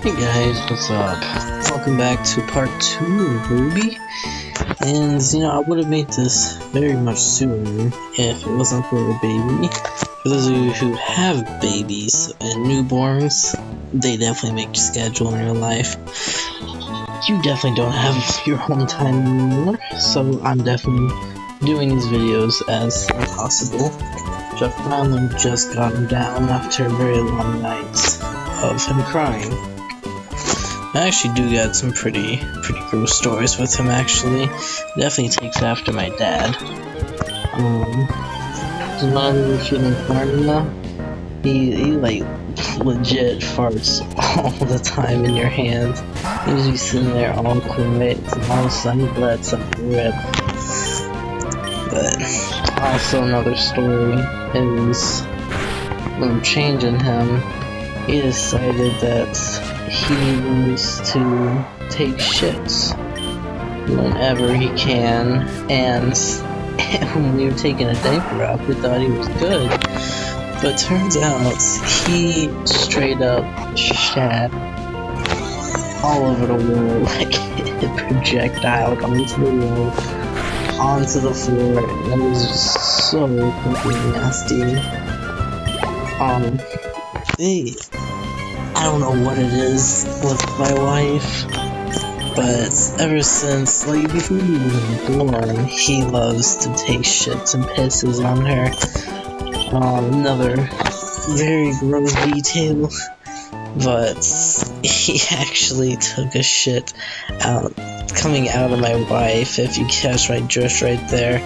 Hey guys, what's up? Welcome back to part 2 of Ruby. And I would have made this very much sooner if it wasn't for a baby. For those of you who have babies and newborns, they definitely make your schedule in your life. You definitely don't have your own time anymore, so I'm definitely doing these videos as possible. So I finally just got him down after very long nights of him crying. I actually do got some pretty gross stories with him, actually. Definitely takes after my dad. His mother feeling formula. He like legit farts all the time in your hand. He was just sitting there all quiet, and all of a sudden he lets something rip. But also another story is when I'm changing him, he decided that he needs to take shits whenever he can, and when we were taking a diaper off, we thought he was good, but turns out he straight up shat all over the wall, like it projectiled onto the wall, onto the floor, and it was just so fucking nasty. I don't know what it is with my wife, but ever since, like, before he was born, he loves to take shits and pisses on her. Another very gross detail, but he actually took a shit coming out of my wife, if you catch just right there.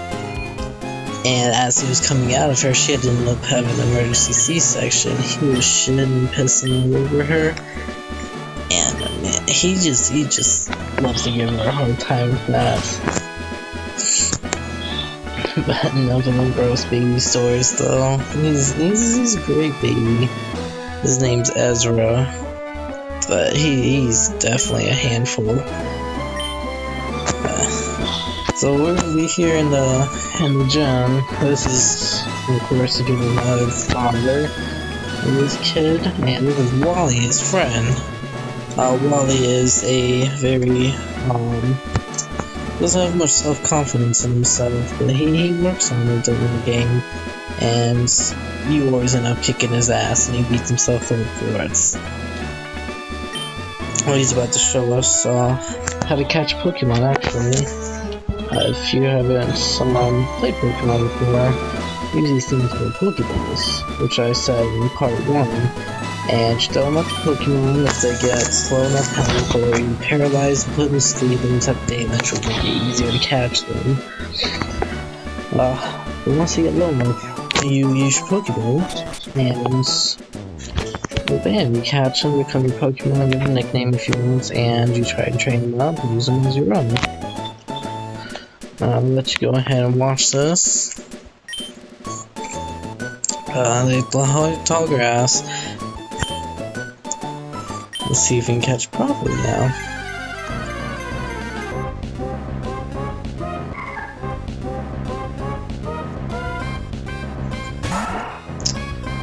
And as he was coming out of her, she had to end up having an emergency C-section. He was shitting and pissing all over her. And man, he just loves to give her a hard time with that. But enough of them gross baby stories though. He's a great baby. His name's Ezra. But he's definitely a handful. So we're gonna be here in the gym. This is, of course, giving my father and his kid, and this is Wally, his friend. Wally is a very doesn't have much self-confidence in himself, but he works on it during the game, and you always end up kicking his ass, and he beats himself up for it. Well, he's about to show us how to catch Pokemon, actually. If you haven't played Pokemon before, use these things called Pokeballs, which I said in part 1. And you throw them at the Pokemon. If they get slow enough, powerful, or you paralyze and put them to sleep and type of damage, will make it easier to catch them. But once you get low enough, you use your Pokeball, and well, bam, you catch them, become your Pokemon, give them a nickname if you want, and you try to train them up and use them as you run. I'll let you go ahead and watch this. The tall grass. Let's see if we can catch properly now.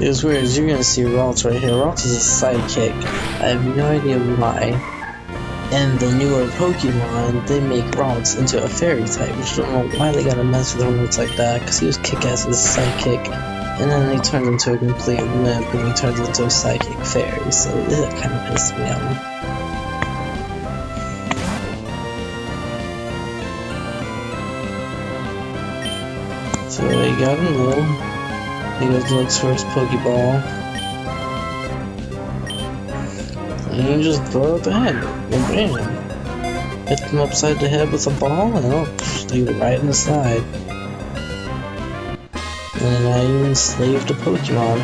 It's weird, as you're gonna see Ralts right here. Ralts is a sidekick. I have no idea why. And the newer Pokemon, they make Ralts into a fairy type, which I don't know why they gotta mess with Ralts like that, because he was kick-ass as a sidekick, and then he turned into a complete wimp, and he turns into a psychic fairy, so that kind of pissed me off. So he got him low, he goes and looks for his Pokeball. And you just throw it ahead, and bam! Hit them upside the head with a ball, and it'll stay right in the side. And now you enslaved a Pokemon.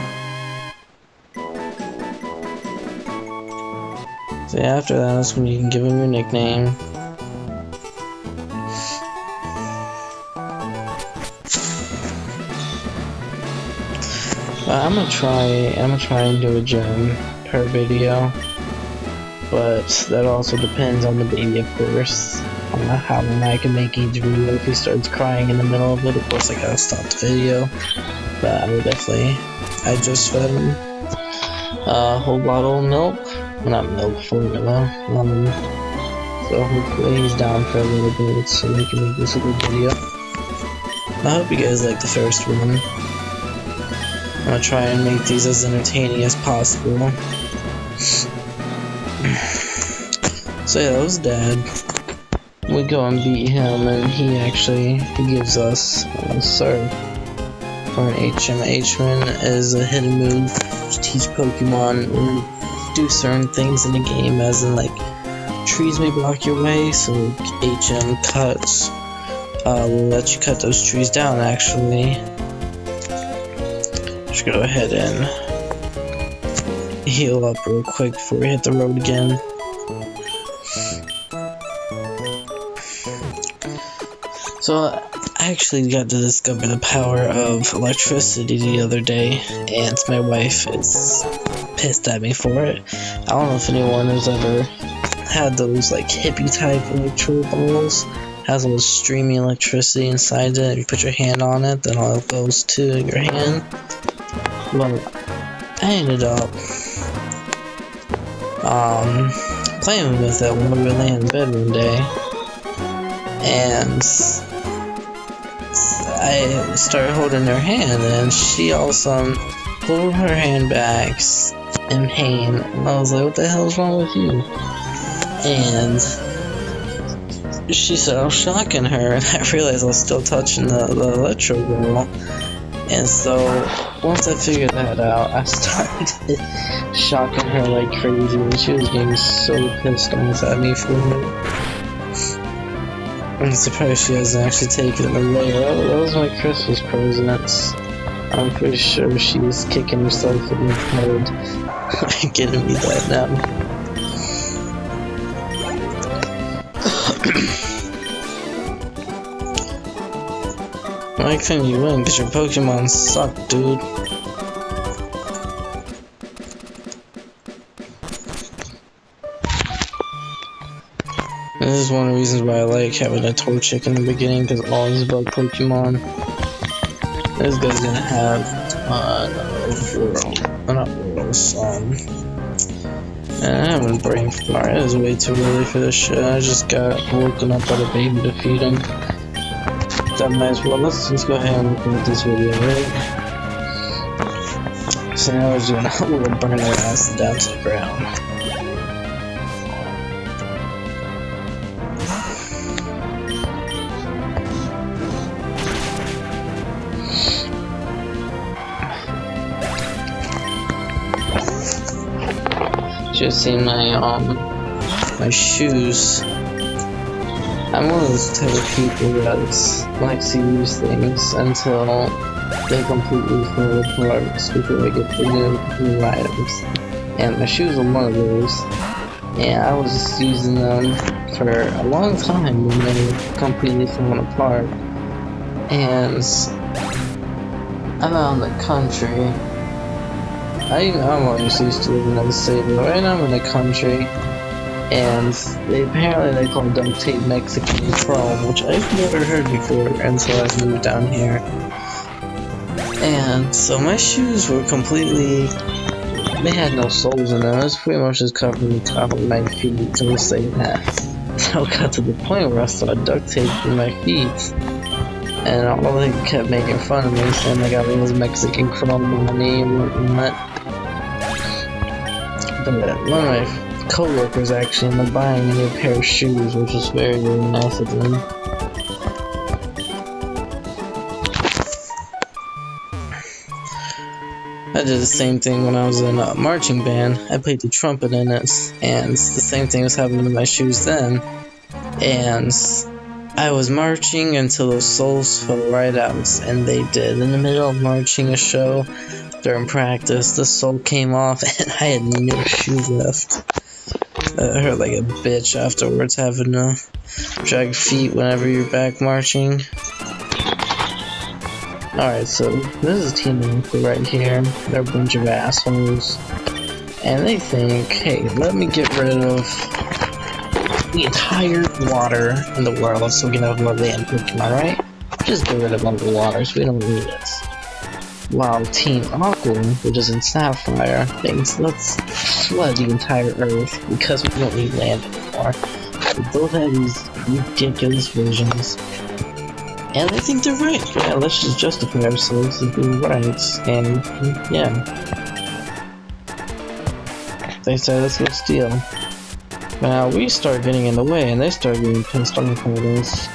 So after that, that's when you can give him your nickname. I'm gonna try and do a gym per video. But that also depends on the baby, of course, on how long I can make each video. If he starts crying in the middle of it, of course I gotta stop the video. But I would definitely, I just fed him a whole bottle of milk Not milk formula. So hopefully he's down for a little bit so we can make this a good video. I hope you guys like the first one. I'm gonna try and make these as entertaining as possible. So yeah, that was Dad. We go and beat him, and he actually gives us a serve for an HM. HM is a hidden move to teach Pokemon or do certain things in the game, as in like trees may block your way, so HM cuts will let you cut those trees down actually. Just go ahead and heal up real quick before we hit the road again. So I actually got to discover the power of electricity the other day, and my wife is pissed at me for it. I don't know if anyone has ever had those like hippie type electro balls. Has all this streaming electricity inside it. If you put your hand on it, then all it goes to your hand. Well, I ended up playing with it when we were laying in bed one day, and I started holding her hand, and she all of a sudden pulled her hand back in pain. And I was like, "What the hell's wrong with you?" And she said I was shocking her, and I realized I was still touching the electro ball. And so once I figured that out, I started shocking her like crazy, and she was getting so pissed off at me for it. I'm surprised she hasn't actually taken it away. That was my Christmas presents. I'm pretty sure she was kicking herself in the head getting me that now. Why couldn't you win? Because your Pokemon suck, dude. This is one of the reasons why I like having a Torchic in the beginning, because all these bug Pokemon. This guy's gonna have and I haven't brain fart. It is way too early for this shit. I just got woken up by the baby to feed him. That might as well. Let's just go ahead and look at this video, right? So now we're gonna burn our ass down to the ground. Just seen my shoes. I'm one of those type of people that likes to use things until they completely fall apart before I get the new items. And my shoes are one of those. And I was using them for a long time when they completely falling apart. And I'm out in the country. I'm always used to living in the city, but right now I'm in the country. And apparently they call duct tape Mexican chrome, which I've never heard before until I moved down here. And so my shoes were completely, they had no soles in them. It was pretty much just covering the top of my feet, to say that. So it got to the point where I saw duct tape in my feet, and all they kept making fun of me, saying I got all this Mexican chrome on me and whatnot. But one of my co-workers actually ended up buying me a pair of shoes, which was very, very nice of them. I did the same thing when I was in a marching band. I played the trumpet in it, and the same thing was happening to my shoes then. And I was marching until those soles fell right out, and they did. In the middle of marching a show, during practice, the sole came off, and I had no shoes left. It hurt like a bitch afterwards, having to drag feet whenever you're back marching. Alright, so this is Team Alpha right here. They're a bunch of assholes. And they think, hey, let me get rid of the entire water in the world so we can have more land Pokemon, right? Just get rid of underwater so we don't need it. While Team Aqua, which is in Sapphire, thinks let's flood the entire Earth because we don't need land anymore. We both have these ridiculous visions. And I think they're right. Yeah, let's just justify ourselves as being right. And yeah. They said let's go steal. But now we start getting in the way and they start getting pissed off at us.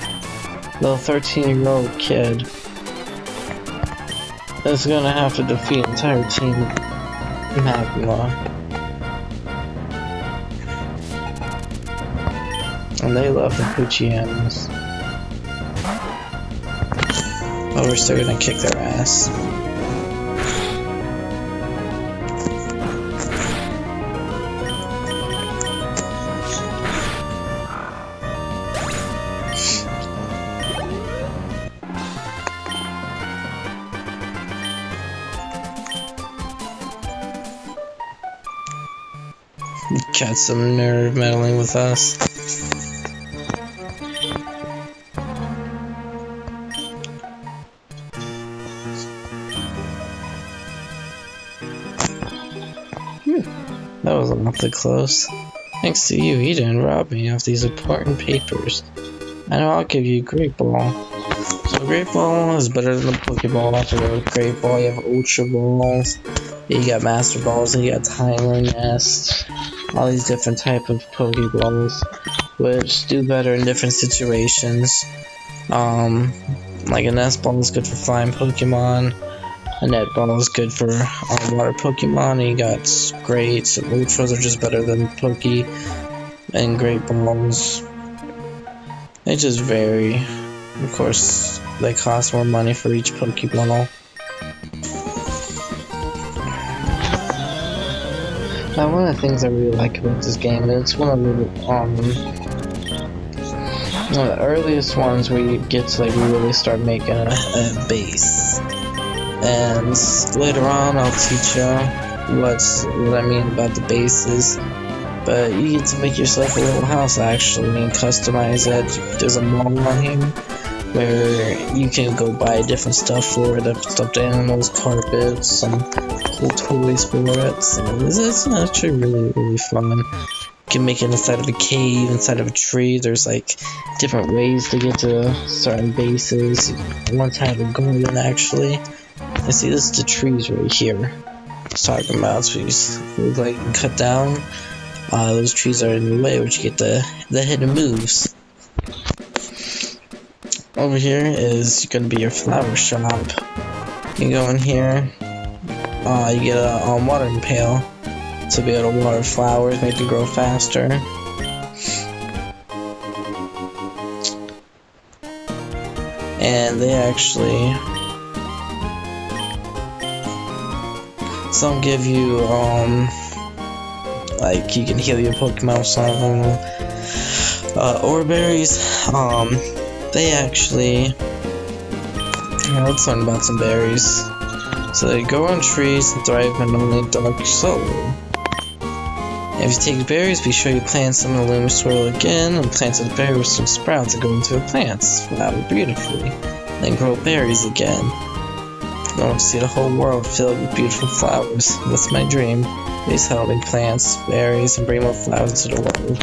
Little 13-year-old kid is gonna have to defeat an entire team Magma. And they love the Poochians. But we're still gonna kick their ass. Got some nerve meddling with us. That was awfully close. Thanks to you, you didn't rob me of these important papers. I know I'll give you Great Ball. So Great Ball is better than the Pokeball. After the Great Ball, you have Ultra Balls. You got Master Balls, and you got Timer Nest. All these different type of Pokeballs, which do better in different situations. Like a Nest Ball is good for flying Pokemon. A Net Ball is good for water Pokemon. And you got Greats and Ultras are just better than Poke and Great Balls. They just vary. Of course, they cost more money for each Pokeball. Now, one of the things I really like about this game, and it's one of the earliest ones where you get to like really start making a base. And later on, I'll teach you what I mean about the bases. But you get to make yourself a little house actually and customize it. There's a mall on here where you can go buy different stuff for it, stuffed animals, carpets, some cool toys for it. So it's actually really fun. You can make it inside of a cave, inside of a tree. There's like different ways to get to certain bases. One type of garden actually. And see, this is the trees right here. I was talking about trees. Like cut down. Those trees are in the way, which you get the hidden moves. Over here is gonna be your flower shop. You go in here, you get a watering pail to be able to water flowers, make them grow faster. And they actually, some give you like you can heal your Pokemon with some of them. Ore berries, they actually, let's learn about some berries. So they grow on trees and thrive in only dark soil. If you take berries, be sure you plant some in the loamy soil again, and plant the berry with some sprouts that go into the plants, flower beautifully, then grow berries again. I want to see the whole world filled with beautiful flowers. That's my dream. These helping plants, berries, and bring more flowers to the world.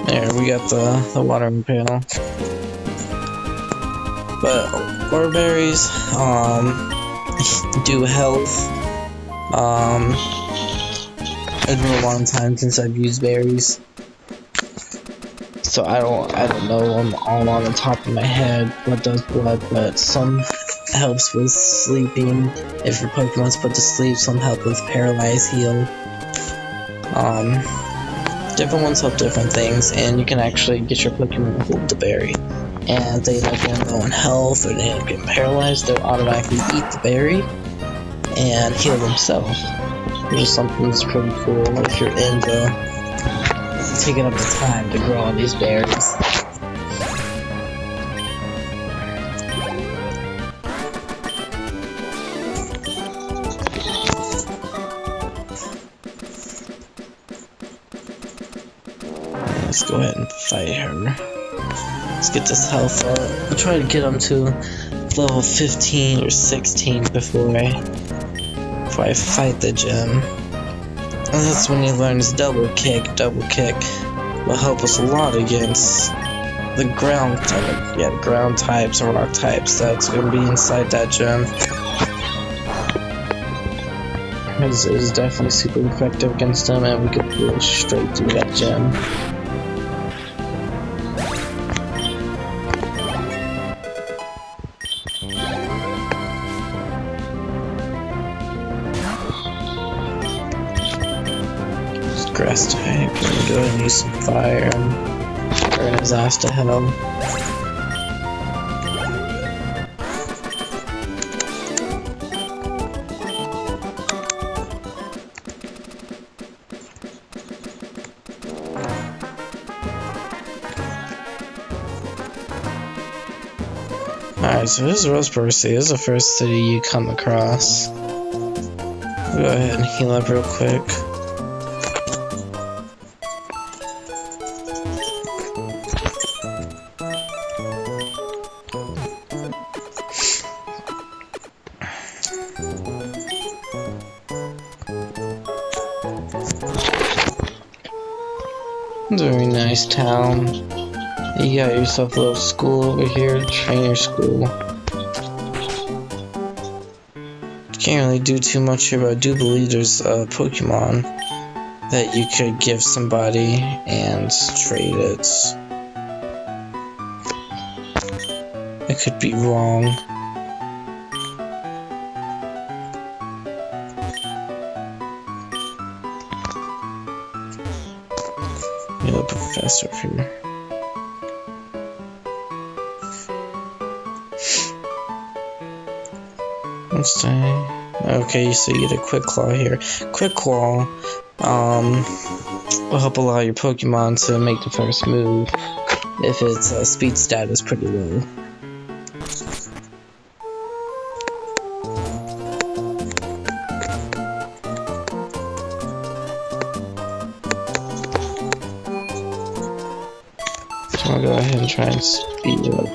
There, we got the watering pail. But ore berries, do health. It's been a long time since I've used berries, so I don't know all on the top of my head what does what, but some helps with sleeping if your Pokemon's put to sleep. Some help with paralyze heal. Different ones help different things, and you can actually get your Pokemon to hold the berry. And if they end up getting low in health or they end up getting paralyzed, they'll automatically eat the berry and heal themselves. Which is something that's pretty cool if you're into taking up the time to grow on these berries. Let's go ahead and fight her. Let's get this health up. I'll try to get him to level 15 or 16 before I fight the gym. And that's when he learns double kick. Double kick will help us a lot against the ground types or rock types that's gonna be inside that gym. It is definitely super effective against them, and we could go straight through that gym. Grass type, gonna go ahead and use some fire and burn his ass to hell. Alright, so this is Roseboro City. This is the first city you come across. We'll go ahead and heal up real quick. Very nice town. You got yourself a little school over here, trainer school. Can't really do too much here, but I do believe there's a Pokemon that you could give somebody and trade it. I could be wrong. The professor here. Let's see. Okay, so you get a Quick Claw here. Quick Claw will help allow your Pokemon to make the first move if its speed stat is pretty low. I'll go ahead and try and speed it up.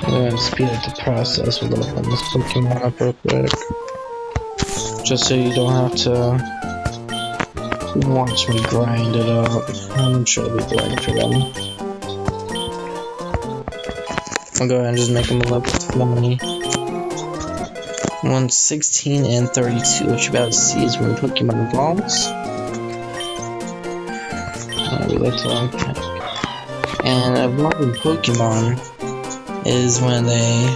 I'm going to speed up the process with leveling this Pokemon up real quick. Just so you don't have to watch me grind it up. I'm sure it'll be boring for them. I'll go ahead and just make them a level 20. 116 and 32. What you're about to see is when Pokemon evolves. We like to unpack. And evolving Pokemon is when they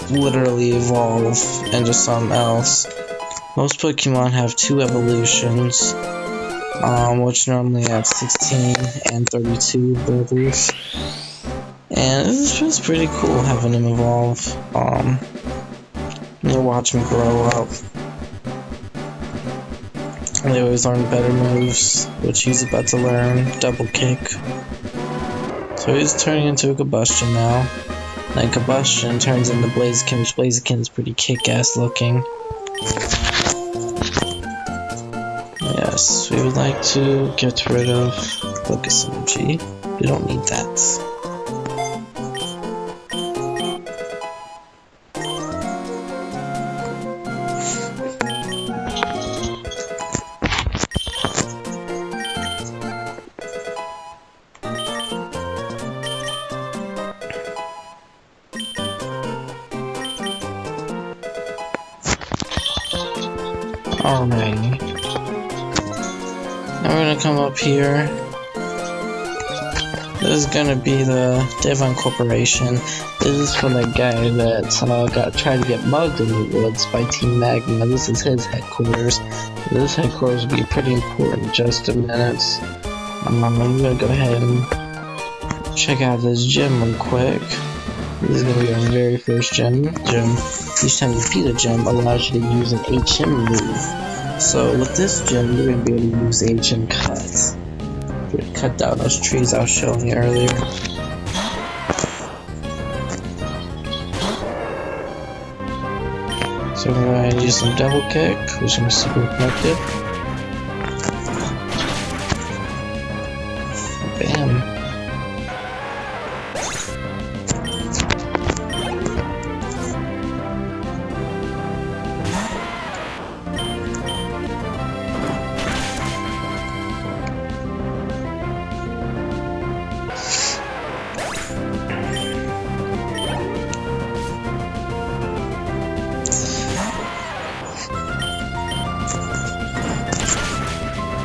literally evolve into something else. Most Pokemon have 2 evolutions, which normally have 16 and 32 levels. And it's just pretty cool having them evolve. You watch them grow up. They always learn better moves, which he's about to learn. Double kick. So he's turning into a Combustion now. Then Combustion turns into Blaziken, which Blaziken's pretty kick-ass looking. Yes, we would like to get rid of Focus Energy. We don't need that. Alrighty. Now we're gonna come up here. This is gonna be the Devon Corporation. This is for the guy that tried to get mugged in the woods by Team Magma. This is his headquarters. This headquarters will be pretty important in just a minute. I'm gonna go ahead and check out this gym real quick. This is gonna be our very first gym. Each time you defeat a gym allows you to use an HM move. So with this gym, you're gonna be able to use HM Cut. Cut down those trees I was showing you earlier. So we're going to use some double kick, which is super effective. Bam.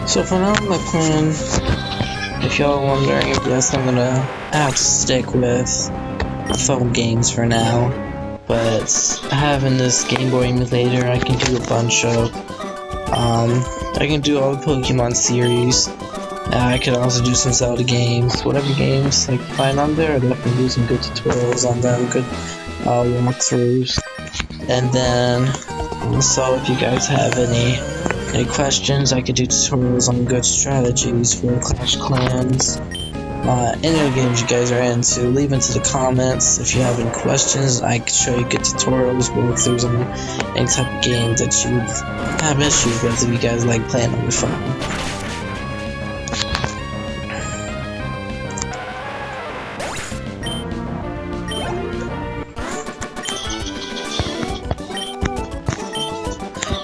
So for now, my plan, if y'all are wondering, yes, I'm gonna have to stick with phone games for now. But having this Game Boy emulator, I can do a bunch of, I can do all the Pokemon series. I could also do some Zelda games, whatever games I can find on there. I definitely do some good tutorials on them, good walkthroughs. And then also, if you guys have any questions, I could do tutorials on good strategies for Clash Clans. Any of the games you guys are into, leave into the comments. If you have any questions, I could show you good tutorials, walkthroughs on any type of game that you have issues with if you guys like playing on your phone.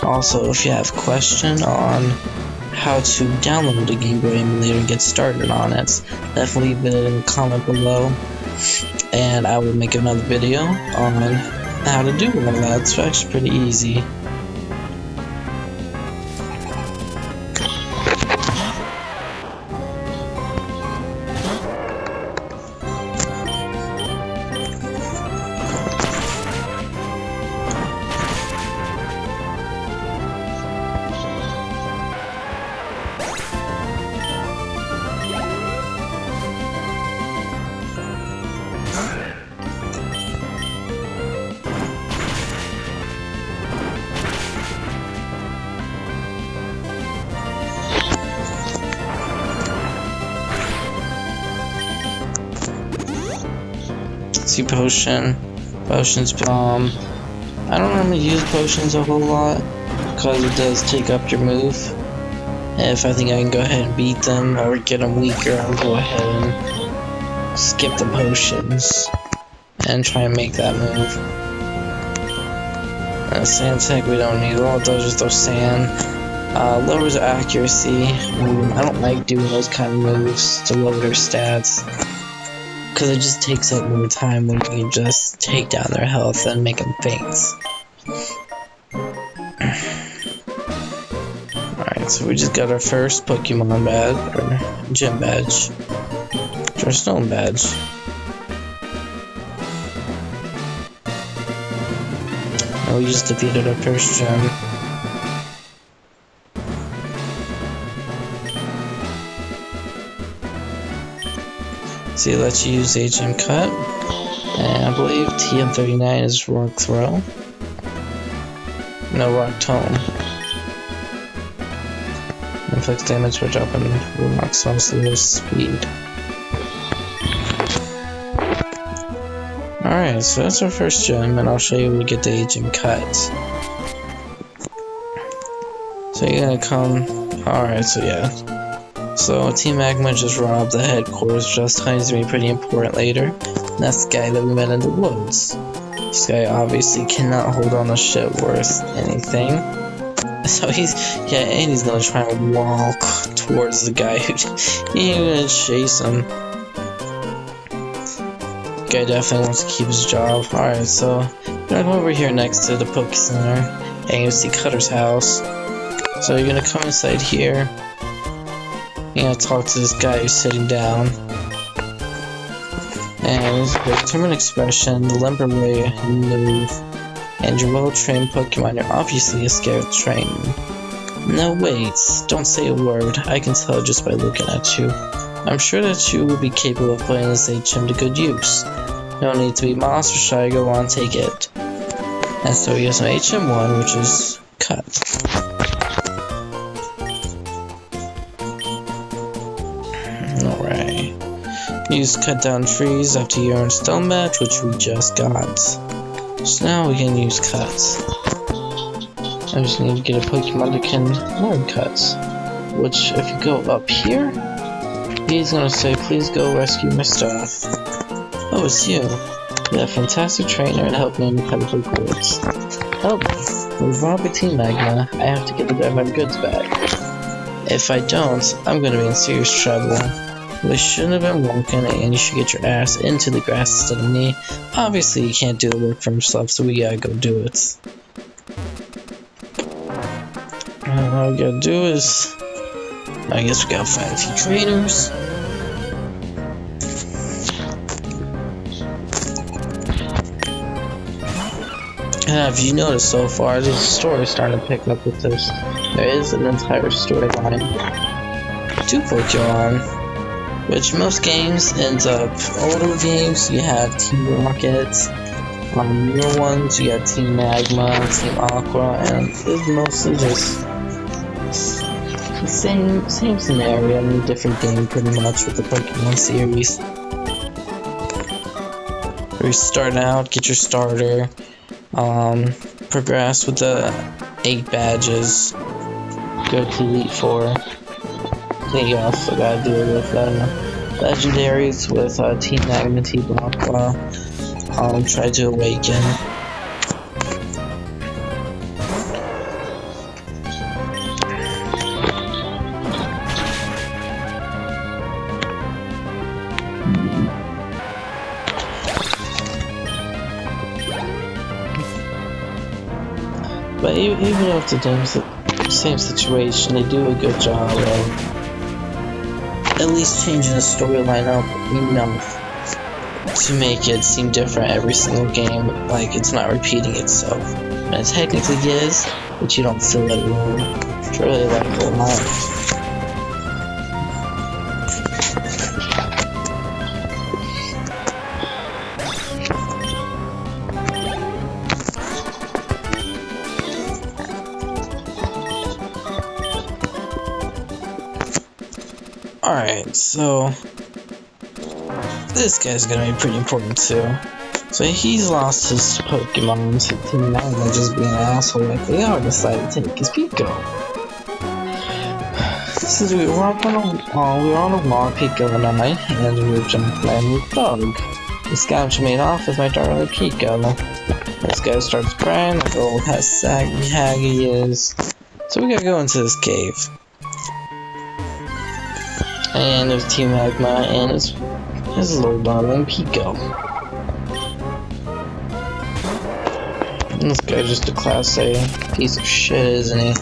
Also, if you have a question on how to download the Game Boy emulator and get started on it, definitely leave it in the comment below, and I will make another video on how to do all that. It's actually pretty easy. See potions, I don't normally use potions a whole lot because it does take up your move. If I think I can go ahead and beat them or get them weaker, I'll go ahead and skip the potions and try and make that move. Sand tech we don't need, all it does is throw sand. Lowers accuracy. I don't like doing those kind of moves to lower their stats, because it just takes up more time when you can just take down their health and make them faint. Alright, so we just got our first Pokemon badge, or gym badge, or stone badge. And we just defeated our first gym. See, it lets you use HM Cut, and I believe TM39 is Rock Throw. No, Rock Tone. Inflicts damage by dropping rocks on slow speed. Alright, so that's our first gem, and I'll show you when we get the HM Cut. So you're gonna come. Alright, so yeah. So Team Magma just robbed the headquarters, which I was telling you is going to be pretty important later. And that's the guy that we met in the woods. This guy obviously cannot hold on to shit worth anything. So he's gonna try and walk towards the guy who he ain't gonna chase him. The guy definitely wants to keep his job. Alright, so we're gonna go over here next to the Poke Center and you see Cutter's house. So you're gonna come inside here. You're gonna talk to this guy who's sitting down. And with determined expression, the limber way you move, and your well-trained Pokemon, you're obviously a scared train. No, wait, don't say a word. I can tell just by looking at you. I'm sure that you will be capable of putting this HM to good use. No need to be monster shy, go on, take it. And so he has an HM1, which is Cut. Alright. Use Cut down trees after your own stone match, which we just got. So now we can use Cut. I just need to get a Pokemon that can learn cuts. Which, if you go up here, he's gonna say, please go rescue my stuff. Oh, it's you. You're a fantastic trainer to help me in the Pebble Woods. Help me. With Robert Team Magma, I have to get my goods back. If I don't, I'm gonna be in serious trouble. We shouldn't have been walking, and you should get your ass into the grass instead of me. Obviously, you can't do the work for himself, so we gotta go do it. All we gotta do is, I guess we gotta find a few trainers. If you noticed so far, the story is starting to pick up with this. There is an entire storyline to Pokemon, which most games ends up, older games, you have Team Rocket, newer ones, you have Team Magma, Team Aqua, and it's mostly just the same scenario in a different game pretty much with the Pokemon series. Where you start out, get your starter, progress with the 8 badges, go to Elite 4. Then you also gotta deal with legendaries with Team Magma, Team Aqua, try to awaken. But even if it's the same situation, they do a good job of at least changing the storyline up enough to make it seem different every single game, like it's not repeating itself. And it technically is, but you don't feel it at all. It's really like a lot. Alright, so this guy's gonna be pretty important too. So he's lost his Pokemon to Team Magma just being an asshole like they are, decided to take his Pico. This is, we were on a walk, Pico and I, and we were jumping playing with Doug. The scout made off with my darling Pico. This guy starts crying like old saggy hag he is. So we gotta go into this cave. And there's Team Magma and his little darling Pico. And this guy's just a class A piece of shit, isn't he?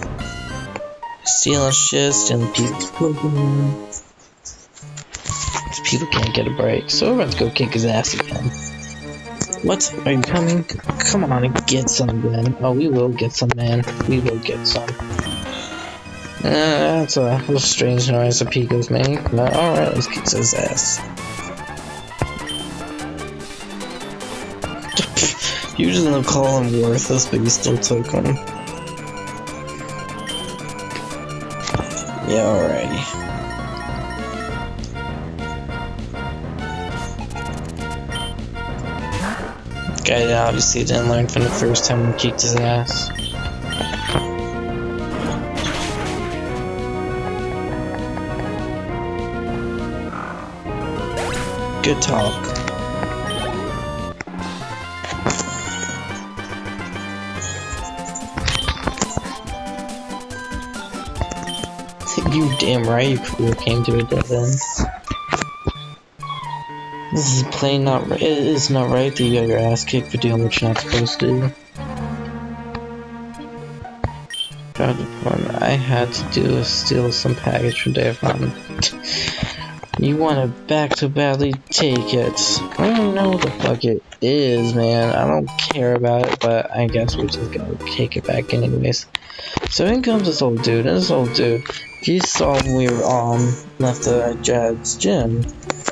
Stealing shit, stealing people's Pokemon. These people can't get a break, so we're about to go kick his ass again. What? Are you coming? Come on and get some then. Oh, we will get some, man. We will get some. That's a little strange noise that Pico's make, but alright, let's kick his ass. Usually they'll call him worthless, but he still took him. Yeah, alrighty. Guy obviously didn't learn from the first time we kicked his ass. Good talk. You damn right your career came to a dead end. This is plain not right. It is not right that you got your ass kicked for doing what you're not supposed to do. What I had to do is steal some package from Devon. You want it back so badly, take it. I don't know what the fuck it is, man. I don't care about it, but I guess we're just gonna take it back anyways. So in comes this old dude, and this old dude, he saw when we were left the Jad's gym.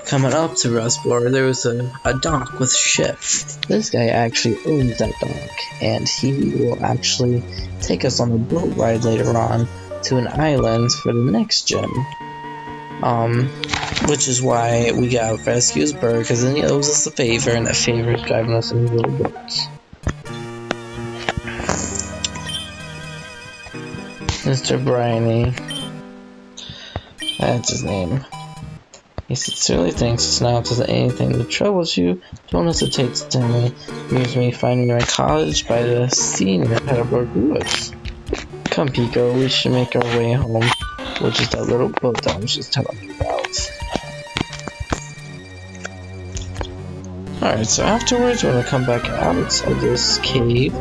Coming up to Rustboro, there was a dock with a ship. This guy actually owns that dock, and he will actually take us on a boat ride later on to an island for the next gym. Which is why we gotta rescue his bird, because then he owes us a favor, and that favor is driving us in little boats. Mr. Briny. That's his name. He sincerely thinks it's now if there's anything that troubles you, don't hesitate to tell me. Here's me finding you in college by the sea near Petalburg Woods. Come, Pico, we should make our way home, which is that little boat that I was just telling you about. Alright, so afterwards we're gonna come back out of this cave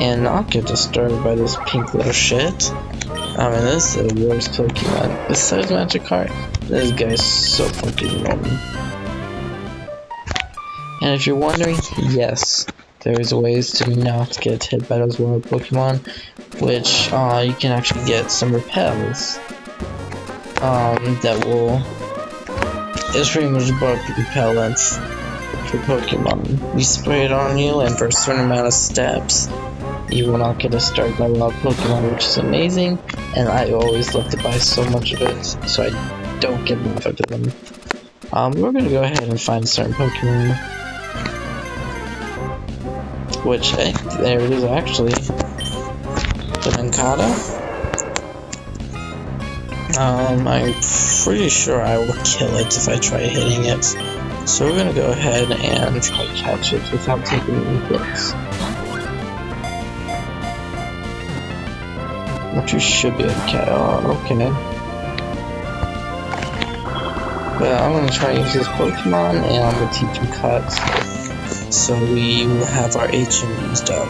and not get disturbed by this pink little shit. I mean, this is the worst Pokemon. Besides Magikarp, this guy's so fucking annoying. And if you're wondering, yes, there's ways to not get hit by those wild Pokemon, which you can actually get some repels that will. It's pretty much about repellents for Pokemon. You spray it on you, and for a certain amount of steps, you will not get disturbed by wild Pokemon, which is amazing. And I always love to buy so much of it, so I don't get bothered with them. We're gonna go ahead and find a certain Pokemon, which there it is actually. The Mancata. I'm pretty sure I will kill it if I try hitting it. So we're gonna go ahead and try to catch it without taking any hits. Which you should be able to catch. Oh, okay. But I'm gonna try to use this Pokemon and I'm gonna teach him cuts. So we will have our HM used up.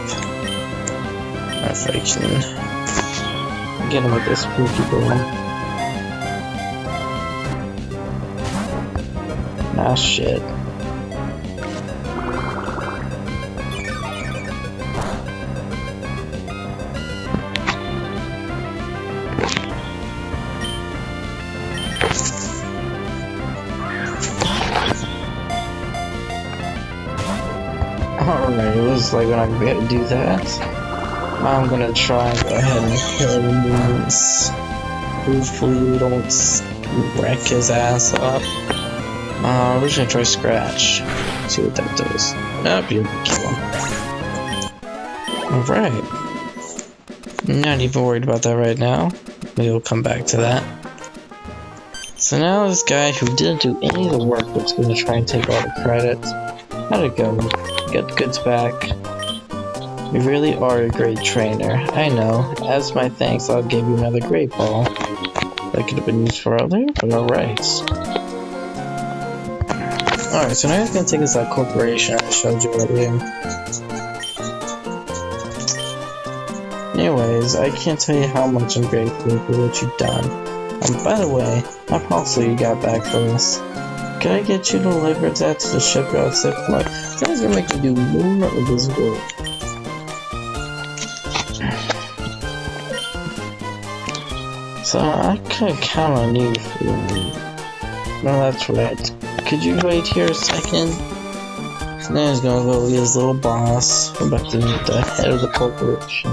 If I can get him with this Pokeball. Ah, shit. Alright, it looks like we're not gonna be able to do that. I'm gonna try and go ahead and kill him. Hopefully we don't wreck his ass up. We're just gonna try Scratch. See what that does. Nope, you can kill him. Alright. Not even worried about that right now. We'll come back to that. So now this guy who didn't do any of the work was gonna try and take all the credit. How'd it go? Get the goods back. You really are a great trainer. I know. As my thanks, I'll give you another great ball. That could have been used for earlier, but alright. Alright, so now he's gonna take us that corporation I showed you earlier. Anyways, I can't tell you how much I'm grateful for what you've done. By the way, how parcel you got back for us? Can I get you to deliver that to the shipyard supply? That's gonna make you do more of this work. So I could count on you for no, that's right. Could you wait here a second? So now he's gonna go get his little boss. We're about to meet the head of the corporation.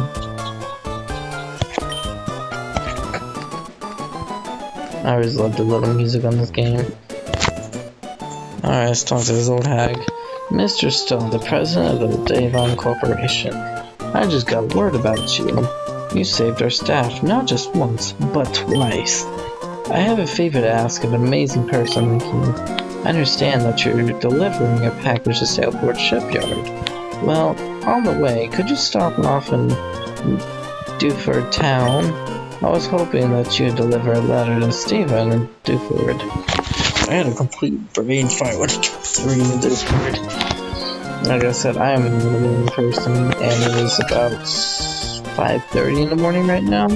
I always loved the little music on this game. Alright, let's talk to this old hag. Mr. Stone, the president of the Davon Corporation. I just got word about you. You saved our staff, not just once, but twice. I have a favor to ask of an amazing person like you. I understand that you're delivering a package to Sailport Shipyard. Well, on the way, could you stop off in Dewford Town? I was hoping that you'd deliver a letter to Stephen in Dewford. I had a complete brain fire when I tried to read Dewford. Like I said, I am a morning person, and it is about 5:30 in the morning right now.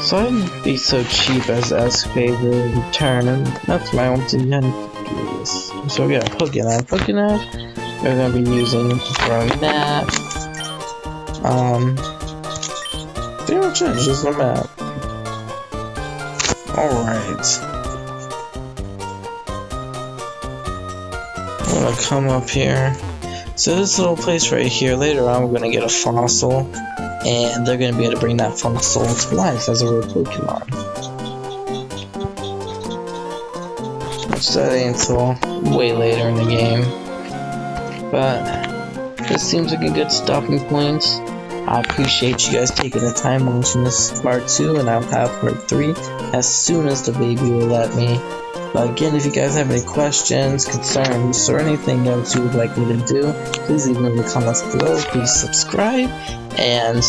So I wouldn't be so cheap as to ask favor in return. That's my only intent to do this. So we got Pokénav. We're gonna be using from that. Pretty much it, just the map. Alright. I'm gonna come up here. So this little place right here, later on we're gonna get a fossil. And they're gonna be able to bring that fossil to life as a real Pokemon. Which that ain't until way later in the game. But this seems like a good stopping point. I appreciate you guys taking the time watching this part 2, and I'll have part 3 as soon as the baby will let me. But again, if you guys have any questions, concerns, or anything else you would like me to do, please leave them in the comments below. Please subscribe, and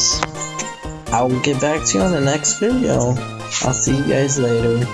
I will get back to you on the next video. I'll see you guys later.